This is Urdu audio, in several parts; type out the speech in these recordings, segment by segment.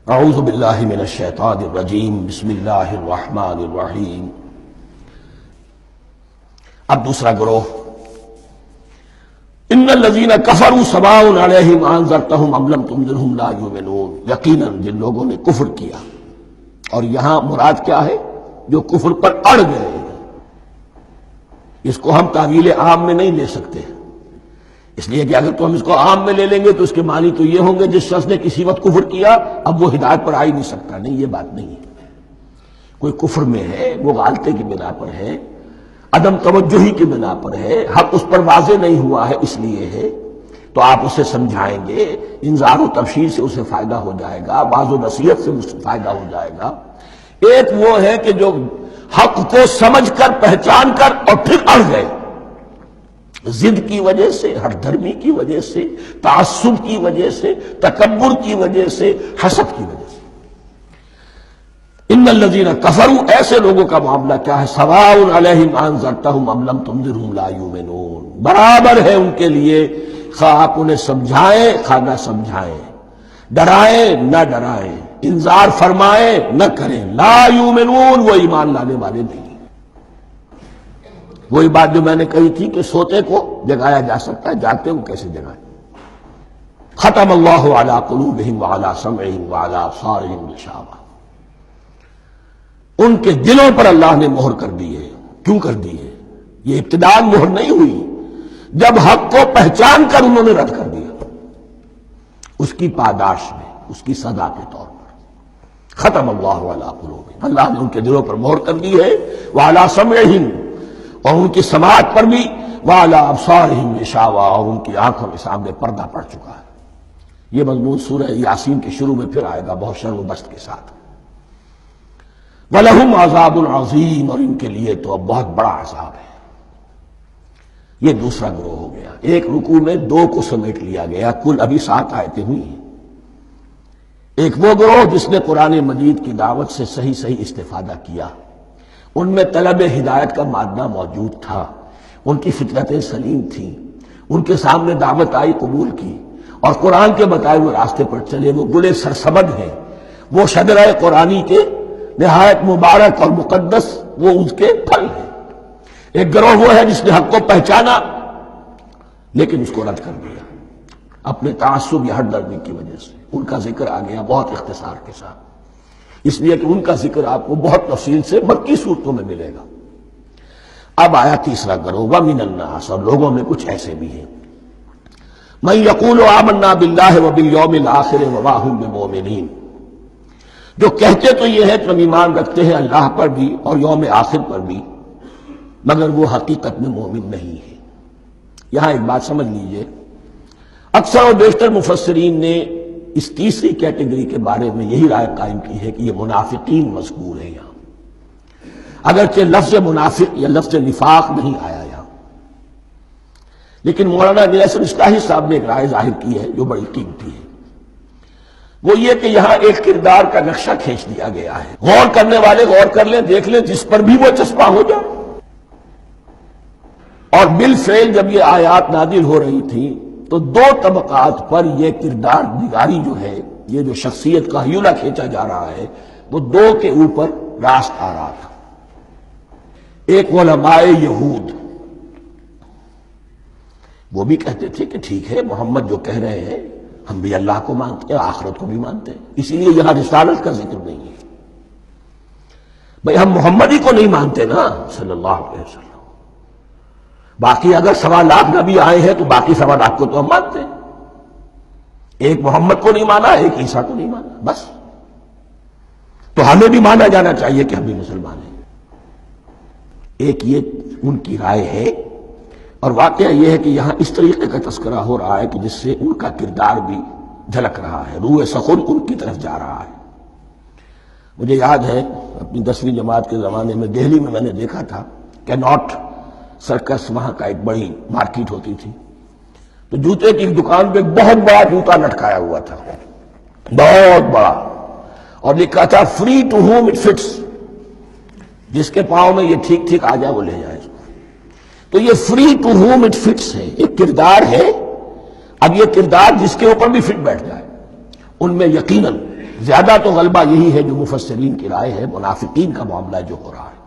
اعوذ باللہ من الشیطان الرجیم بسم اللہ الرحمن الرحیم۔ اب دوسرا گروہ، ان الذین کفروا سواء علیہم انذرتہم ام لم تنذرہم لا یؤمنون، یقیناً جن لوگوں نے کفر کیا، اور یہاں مراد کیا ہے؟ جو کفر پر اڑ گئے۔ اس کو ہم تعویل عام میں نہیں لے سکتے، اس لیے کہ اگر تو ہم اس کو عام میں لے لیں گے تو اس کے معنی تو یہ ہوں گے جس شخص نے کسی وقت کفر کیا اب وہ ہدایت پر آ ہی نہیں سکتا۔ نہیں، یہ بات نہیں ہے۔ کوئی کفر میں ہے، وہ غالطے کی بنا پر ہے، عدم توجہی کی بنا پر ہے، حق اس پر واضح نہیں ہوا ہے اس لیے ہے، تو آپ اسے سمجھائیں گے، انذار و تبشیر سے اسے فائدہ ہو جائے گا، واعظ و نصیحت سے اسے فائدہ ہو جائے گا۔ ایک وہ ہے کہ جو حق کو سمجھ کر پہچان کر اور پھر اڑ گئے، ضد کی وجہ سے، ہٹ دھرمی کی وجہ سے، تعصب کی وجہ سے، تکبر کی وجہ سے، حسد کی وجہ سے۔ ان الذین کفروا، ایسے لوگوں کا معاملہ کیا ہے؟ سواء علیہم انذرتہم ام لم تنذرہم لا یؤمنون، برابر ہے ان کے لیے، خواہ آپ انہیں سمجھائیں خواہ نہ سمجھائیں، ڈرائیں نہ ڈرائیں، انذار فرمائیں نہ کریں، لا یؤمنون، وہ ایمان لانے والے نہیں۔ وہی بات جو میں نے کہی تھی کہ سوتے کو جگایا جا سکتا ہے، جاگتے کو کیسے جگائیں؟ ختم اللہ علی قلوبہم وعلی سمعہم وعلی ابصارہم غشاوہ، ان کے دلوں پر اللہ نے مہر کر دی ہے۔ کیوں کر دی ہے؟ یہ ابتداء مہر نہیں ہوئی، جب حق کو پہچان کر انہوں نے رد کر دیا، اس کی پاداش میں، اس کی سزا کے طور پر۔ ختم اللہ علی قلوبہم، اللہ نے ان کے دلوں پر مہر کر دی ہے، وعلی سمعہم، اور ان کی سماعت پر بھی، وعلی ابصارہم غشاوہ، اور ان کی آنکھوں کے سامنے پردہ پڑ چکا ہے۔ یہ مضمون سورہ یاسین کے شروع میں پھر آئے گا بہت شر و بست کے ساتھ۔ وَلَهُمْ عَذَابٌ عَظِيمٌ، اور ان کے لیے تو اب بہت بڑا عذاب ہے۔ یہ دوسرا گروہ ہو گیا، ایک رکوع میں دو کو سمیٹ لیا گیا، کل ابھی 7 آیتیں ہوئی ہیں۔ ایک وہ گروہ جس نے قرآن مجید کی دعوت سے صحیح استفادہ کیا، ان میں طلب ہدایت کا مادہ موجود تھا، ان کی فطرتیں سلیم تھیں، ان کے سامنے دعوت آئی، قبول کی، اور قرآن کے بتائے ہوئے راستے پر چلے۔ وہ گلے سرسبد ہیں، وہ شجرہ قرآنی کے نہایت مبارک اور مقدس، وہ اس کے پھل ہیں۔ ایک گروہ وہ ہے جس نے حق کو پہچانا لیکن اس کو رد کر دیا اپنے تعصب یا ہٹ دھرمی کی وجہ سے۔ ان کا ذکر آ گیا بہت اختصار کے ساتھ، اس لیے کہ ان کا ذکر آپ کو بہت تفصیل سے مکی صورتوں میں ملے گا۔ اب آیا تیسرا گروہ، وَمِنَ النَّاسِ، اور لوگوں میں کچھ ایسے بھی ہیں، مَن يَقُولُ آمَنَّا بِاللَّهِ وَبِالْيَوْمِ الْآخِرِ وَمَا هُم بِمُؤْمِنِينَ، جو کہتے تو یہ ہے کہ ہم ایمان رکھتے ہیں اللہ پر بھی اور یوم آخر پر بھی، مگر وہ حقیقت میں مومن نہیں ہے۔ یہاں ایک بات سمجھ لیجئے، اکثر اور بیشتر مفسرین نے اس تیسری کیٹیگری کے بارے میں یہی رائے قائم کی ہے کہ یہ منافقین مذکور ہیں یہاں، اگرچہ لفظ منافق یا لفظ نفاق نہیں آیا یہاں، لیکن مولانا نیلسن اصلاحی صاحب نے ایک رائے ظاہر کی ہے جو بڑی قیمتی ہے۔ وہ یہ کہ یہاں ایک کردار کا نقشہ کھینچ دیا گیا ہے، غور کرنے والے غور کر لیں، دیکھ لیں، جس پر بھی وہ چسپاں ہو جائے۔ اور بالفعل جب یہ آیات نازل ہو رہی تھی تو دو طبقات پر یہ کردار نگاری جو ہے، یہ جو شخصیت کا ہیولہ کھینچا جا رہا ہے، وہ دو کے اوپر راست آ رہا تھا۔ ایک علماء یہود، وہ بھی کہتے تھے کہ ٹھیک ہے، محمد جو کہہ رہے ہیں ہم بھی اللہ کو مانتے ہیں، آخرت کو بھی مانتے ہیں، اسی لیے یہاں رسالت کا ذکر نہیں ہے۔ بھئی ہم محمد ہی کو نہیں مانتے نا صلی اللہ علیہ وسلم، باقی اگر 1.25 لاکھ نبی آئے ہیں تو باقی 1.25 لاکھ کو تو ہم مانتے ہیں، ایک محمد کو نہیں مانا، ایک عیسیٰ کو نہیں مانا، بس۔ تو ہمیں بھی مانا جانا چاہیے کہ ہم بھی مسلمان ہیں۔ ایک یہ ان کی رائے ہے، اور واقعہ یہ ہے کہ یہاں اس طریقے کا تذکرہ ہو رہا ہے کہ جس سے ان کا کردار بھی جھلک رہا ہے، روح سخن ان کی طرف جا رہا ہے۔ مجھے یاد ہے اپنی 10ویں جماعت کے زمانے میں دہلی میں نے دیکھا تھا کہ ناٹ سرکس، وہاں کا ایک بڑی مارکیٹ ہوتی تھی، تو جوتے کی دکان پہ بہت بڑا جوتا لٹکایا ہوا تھا، بہت بڑا، اور لکھا تھا free to home it fits, جس کے پاؤں میں یہ ٹھیک ٹھیک آ جائے وہ لے جائے۔ تو یہ free to home it fits ہے، ایک کردار ہے، اب یہ کردار جس کے اوپر بھی فٹ بیٹھ جائے، ان میں یقیناً زیادہ تو غلبہ یہی ہے جو مفسرین کی رائے ہے، منافقین کا معاملہ جو ہو رہا ہے،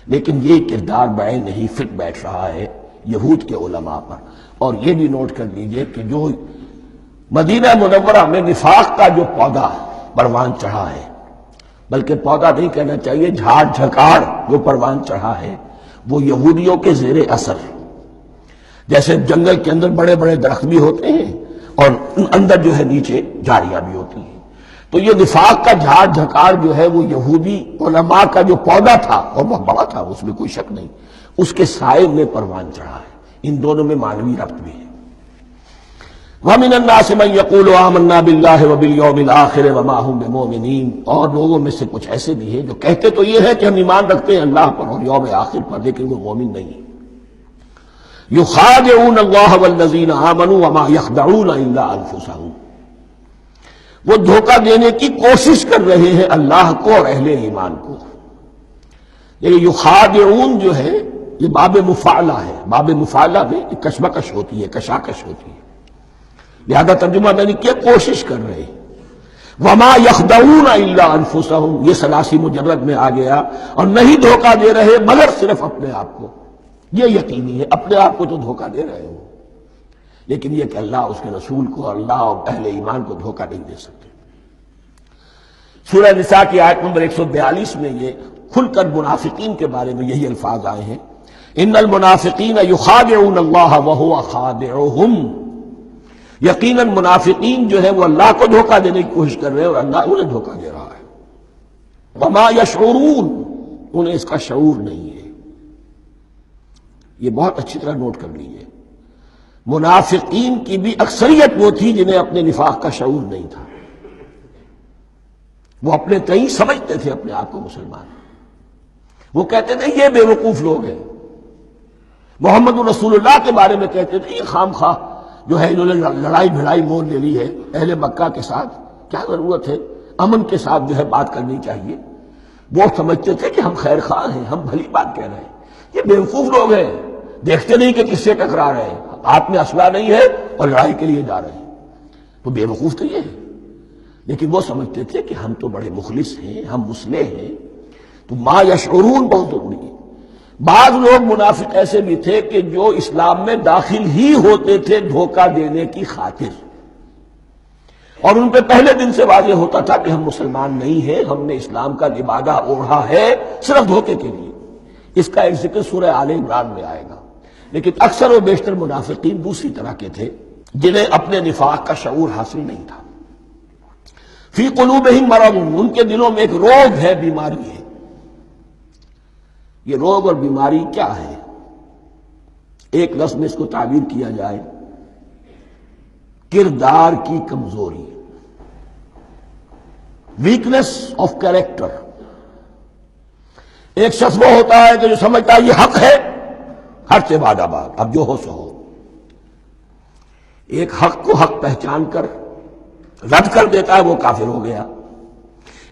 لیکن یہ کردار بعین نہیں فٹ بیٹھ رہا ہے یہود کے علماء پر۔ اور یہ بھی نوٹ کر لیجئے کہ جو مدینہ منورہ میں نفاق کا جو پودا پروان چڑھا ہے، بلکہ پودا نہیں کہنا چاہیے، جھاڑ جھکاڑ جو پروان چڑھا ہے، وہ یہودیوں کے زیر اثر، جیسے جنگل کے اندر بڑے بڑے درخت بھی ہوتے ہیں اور اندر جو ہے نیچے جھاڑیاں بھی ہوتی ہیں، تو یہ نفاق کا جھاڑ جھکاڑ جو ہے وہ یہودی علماء کا جو پودا تھا اور بہت بڑا تھا، اس میں کوئی شک نہیں، اس کے سائے میں پروان چڑھا ہے۔ ان دونوں میں معنوی ربط بھی ہے۔ وَمِنَ النَّاسِ مَن يَقُولُ آمَنَّا بِاللَّهِ وَبِالْيَوْمِ الْآخِرِ وَمَا هُمْ بِمُؤْمِنِينَ، اور لوگوں میں سے کچھ ایسے بھی ہیں جو کہتے تو یہ ہے کہ ہم ایمان رکھتے ہیں اللہ پر اور یوم آخر پر، لیکن وہ مومن نہیں ہیں۔ يُخَادِعُونَ اللَّهَ وَالَّذِينَ آمَنُوا وَمَا يَخْدَعُونَ إِلَّا أَنفُسَهُمْ، وہ دھوکہ دینے کی کوشش کر رہے ہیں اللہ کو اور اہل ایمان کو۔ یہ یخادعون جو ہے یہ باب مفعلہ ہے، باب مفعلہ میں کشمکش ہوتی ہے، کشاکش ہوتی ہے، لہذا ترجمہ میں نے کیا کوشش کر رہے ہیں۔ وما یخدعون الا انفسهم، یہ ثلاثی مجرد میں آ گیا، اور نہیں دھوکہ دے رہے مگر صرف اپنے آپ کو۔ یہ یقینی ہے اپنے آپ کو تو دھوکہ دے رہے ہو، لیکن یہ کہ اللہ اس کے رسول کو، اللہ اور اہل ایمان کو دھوکہ نہیں دے سکتے۔ سورہ نساء کی آیت نمبر 142 میں یہ کھل کر منافقین کے بارے میں یہی الفاظ آئے ہیں، ان المنافقین یخادعون اللہ وہو خادعہم، یقیناً منافقین جو ہے وہ اللہ کو دھوکہ دینے کی کوشش کر رہے ہیں اور اللہ انہیں دھوکہ دے رہا ہے۔ وما یشعرون، انہیں اس کا شعور نہیں ہے۔ یہ بہت اچھی طرح نوٹ کر لیجیے، منافقین کی بھی اکثریت وہ تھی جنہیں اپنے نفاق کا شعور نہیں تھا، وہ اپنے تئیں سمجھتے تھے اپنے آپ کو مسلمان، وہ کہتے تھے یہ بے وقوف لوگ ہیں، محمد رسول اللہ کے بارے میں کہتے تھے یہ خام خواہ جو ہے انہوں نے لڑائی بھڑائی مول لے لی ہے اہل مکہ کے ساتھ، کیا ضرورت ہے، امن کے ساتھ جو ہے بات کرنی چاہیے۔ وہ سمجھتے تھے کہ ہم خیر خواہ ہیں، ہم بھلی بات کہہ رہے ہیں، یہ بے وقوف لوگ ہیں، دیکھتے نہیں کہ کس سے ٹکرا رہے ہیں، ہاتھ میں اسلحہ نہیں ہے اور لڑائی کے لیے جا رہے ہیں، تو بے وقوف تو یہ ہے۔ لیکن وہ سمجھتے تھے کہ ہم تو بڑے مخلص ہیں، ہم مصلح ہیں، تو ما یشعرون بہت ضروری ہے۔ بعض لوگ منافق ایسے بھی تھے کہ جو اسلام میں داخل ہی ہوتے تھے دھوکہ دینے کی خاطر، اور ان پہ پہلے دن سے واضح ہوتا تھا کہ ہم مسلمان نہیں ہیں، ہم نے اسلام کا لبادہ اوڑھا ہے صرف دھوکے کے لیے۔ اس کا ایک ذکر سورہ آل عمران میں آئے گا۔ لیکن اکثر و بیشتر منافقین دوسری طرح کے تھے جنہیں اپنے نفاق کا شعور حاصل نہیں تھا۔ فی قلوبہم مرض، ان کے دلوں میں ایک روگ ہے، بیماری ہے۔ یہ روگ اور بیماری کیا ہے؟ ایک لفظ میں اس کو تعبیر کیا جائے، کردار کی کمزوری، ویکنس آف کیریکٹر۔ ایک شخص وہ ہوتا ہے کہ جو سمجھتا ہے یہ حق ہے، حق سے بعد آباد، اب جو ہو سو ہو۔ ایک حق کو حق پہچان کر رد کر دیتا ہے، وہ کافر ہو گیا۔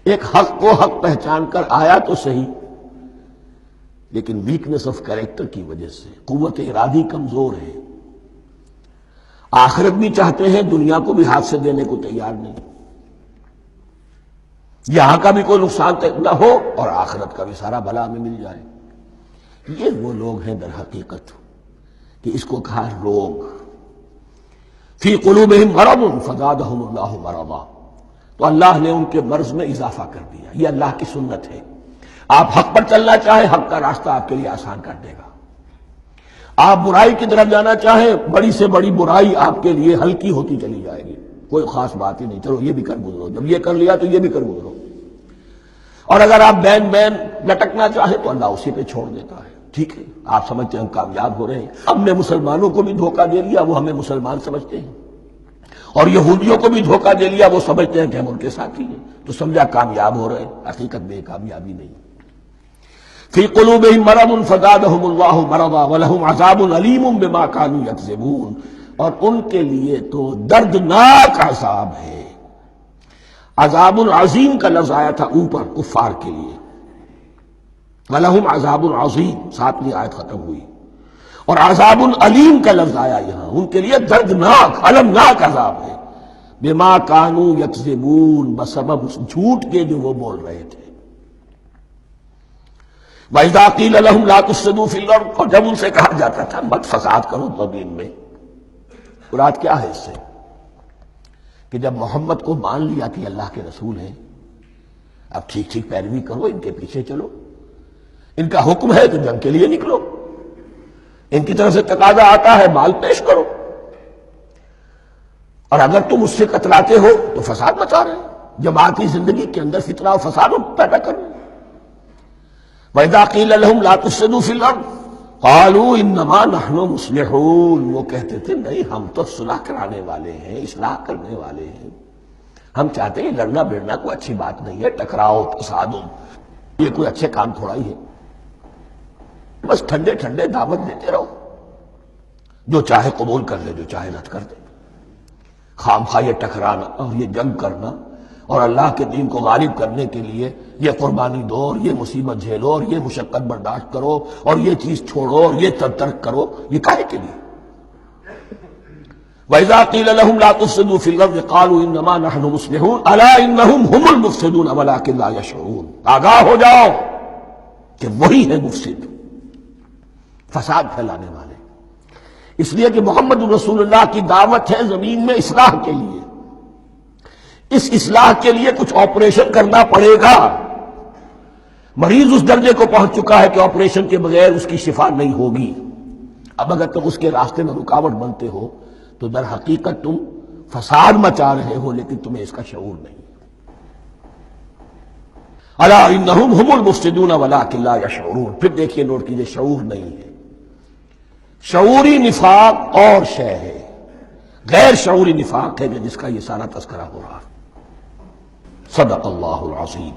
ایک حق کو حق پہچان کر آیا تو صحیح، لیکن ویکنس آف کیریکٹر کی وجہ سے قوت ارادی کمزور ہے، آخرت بھی چاہتے ہیں، دنیا کو بھی ہاتھ سے دینے کو تیار نہیں، یہاں کا بھی کوئی نقصان نہ ہو اور آخرت کا بھی سارا بھلا ہمیں مل جائے۔ یہ وہ لوگ ہیں در حقیقت کہ اس کو کہا روگ۔ فی قلوبہم مرض فزادہم اللہ مرضا، تو اللہ نے ان کے مرض میں اضافہ کر دیا۔ یہ اللہ کی سنت ہے، آپ حق پر چلنا چاہیں حق کا راستہ آپ کے لیے آسان کر دے گا، آپ برائی کی طرف جانا چاہیں بڑی سے بڑی برائی آپ کے لیے ہلکی ہوتی چلی جائے گی، کوئی خاص بات ہی نہیں، چلو یہ بھی کر گزرو، جب یہ کر لیا تو یہ بھی کر گزرو۔ اور اگر آپ بین بین لٹکنا چاہیں تو اللہ اسی پہ چھوڑ دیتا ہے، ٹھیک ہے آپ سمجھتے ہیں ہم کامیاب ہو رہے ہیں، ہم نے مسلمانوں کو بھی دھوکہ دے لیا، وہ ہمیں مسلمان سمجھتے ہیں، اور یہودیوں کو بھی دھوکہ دے لیا، وہ سمجھتے ہیں کہ ہم ان کے ساتھی ہیں، تو سمجھا کامیاب ہو رہے ہیں، حقیقت میں کامیابی نہیں۔ فی قلوبہم مرض فزادہم اللہ مرضا ولہم عذاب علیم بما کانوا یکذبون، اور ان کے لیے تو دردناک عذاب ہے۔ عذاب عظیم کا لفظ آیا تھا اوپر کفار کے لیے، وَلَهُمْ عَذَابٌ عَظِيمٌ، 7ویں آیت ختم ہوئی، اور عذاب علیم کا لفظ آیا یہاں، ان کے لیے دردناک المناک عذاب ہے۔ بما کانوا یکذبون، بسبب اس جھوٹ کے جو وہ بول رہے تھے۔ وَإِذَا قِيلَ لَهُمْ لَا تُفْسِدُوا فِي الْأَرْضِ، اور جب ان سے کہا جاتا تھا مت فساد کرو زمین میں۔ مراد کیا ہے اس سے؟ کہ جب محمد کو مان لیا کہ اللہ کے رسول ہیں، اب ٹھیک ٹھیک پیروی کرو، ان کے پیچھے چلو، ان کا حکم ہے تو جنگ کے لیے نکلو، ان کی طرف سے تقاضا آتا ہے مال پیش کرو، اور اگر تم اس سے کتراتے ہو تو فساد مچا رہے ہیں، جماعتی زندگی کے اندر فتنہ و فساد پیدا کر رہے ہیں۔ وَإِذَا قِيلَ لَهُمْ لَا تُفْسِدُوا فِي الْأَرْضِ قَالُوا إِنَّمَا نَحْنُ مُصْلِحُونَ، وہ کہتے تھے نہیں ہم تو صلح کرانے والے ہیں، اصلاح کرنے والے ہیں، ہم چاہتے ہیں لڑنا بڑنا کوئی اچھی بات نہیں ہے، ٹکراؤ تصادم یہ کوئی اچھے کام تھوڑا ہی ہے، بس ٹھنڈے ٹھنڈے دعوت دیتے رہو، جو چاہے قبول کر لے جو چاہے رد کر دے، خام خواہ یہ ٹکرانا اور یہ جنگ کرنا اور اللہ کے دین کو غالب کرنے کے لیے یہ قربانی دو اور یہ مصیبت جھیلو اور یہ مشقت برداشت کرو اور یہ چیز چھوڑو اور یہ ترک کرو، یہ کاہے کے لیے؟ وَإِذَا قِيلَ لَهُمْ لَا تُفْسِدُوا فِي الْأَرْضِ قَالُوا إِنَّمَا نَحْنُ مُصْلِحُونَ أَلَا إِنَّهُمْ هُمُ الْمُفْسِدُونَ وَلَٰكِن لَا يَشْعُرُونَ، آگاہ ہو جاؤ کہ وہی ہے مفسد، فساد پھیلانے والے، اس لیے کہ محمد رسول اللہ کی دعوت ہے زمین میں اصلاح کے لیے، اس اصلاح کے لیے کچھ آپریشن کرنا پڑے گا، مریض اس درجے کو پہنچ چکا ہے کہ آپریشن کے بغیر اس کی شفا نہیں ہوگی، اب اگر تم اس کے راستے میں رکاوٹ بنتے ہو تو در حقیقت تم فساد مچا رہے ہو لیکن تمہیں اس کا شعور نہیں۔ الا انہم ہم المفسدون ولکن لا یشعرون، پھر دیکھیے نوٹ کیجئے شعور نہیں ہے، شعوری نفاق اور شے ہے، غیر شعوری نفاق ہے کہ جس کا یہ سارا تذکرہ ہو رہا ہے۔ صدق اللہ العظیم۔